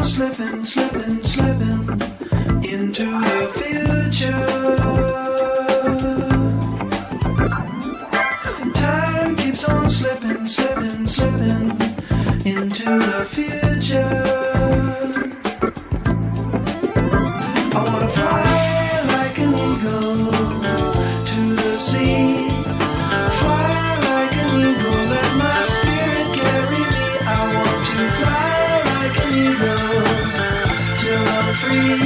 Slipping, slipping, slipping into the future. Time keeps on slipping, slipping, slipping into the future. I wanna fly like an eagle to the sea. Fly like an eagle, let my spirit carry me. I want to fly like an eagle till I'm free.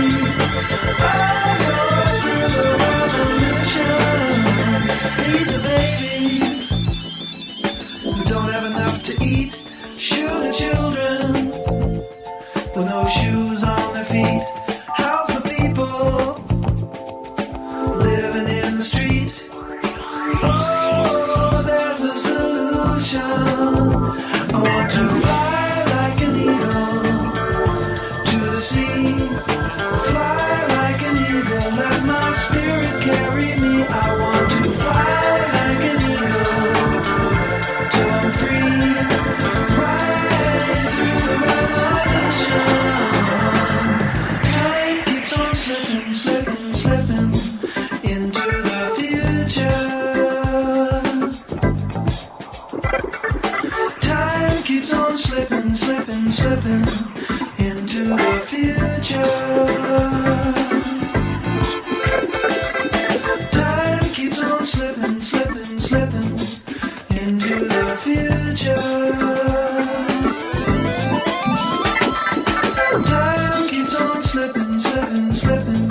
I'll go through the revolution. Feed the babies who don't have enough to eat. Shoe the children with no shoes on their feet. House the people living in the street. Oh, there's a solution. I want to fly like an eagle to the sea. Fly like an eagle, let my spirit carry me. I want to fly like an eagle till I'm free. Right through the revolution. Time keeps on slipping, slipping, slipping into the future. Time keeps on slipping, slipping, slipping into the future. Time keeps on slipping, slipping, slipping into the future. Time keeps on slipping, slipping, slipping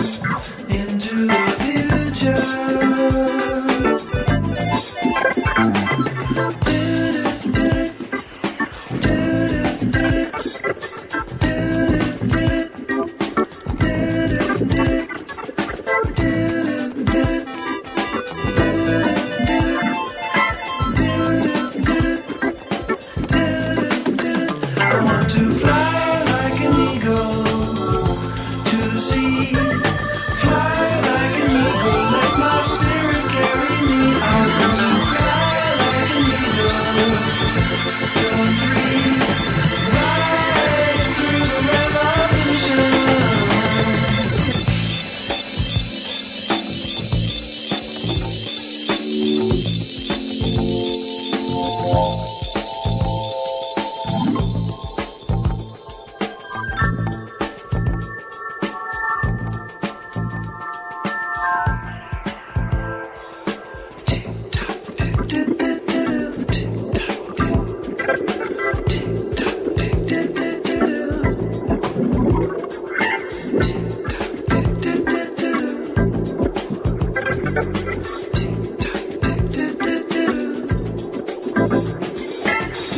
into the future. I want to fly like an eagle to the sea. Fly like an eagle, let my spirit carry me. I want to fly like an eagle till I'm free. Right through the revolution.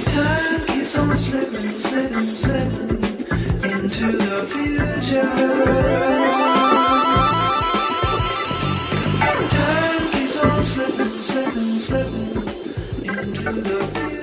Time keeps on slipping, slipping, slipping into the future. Time keeps on slipping, slipping, slipping into the future.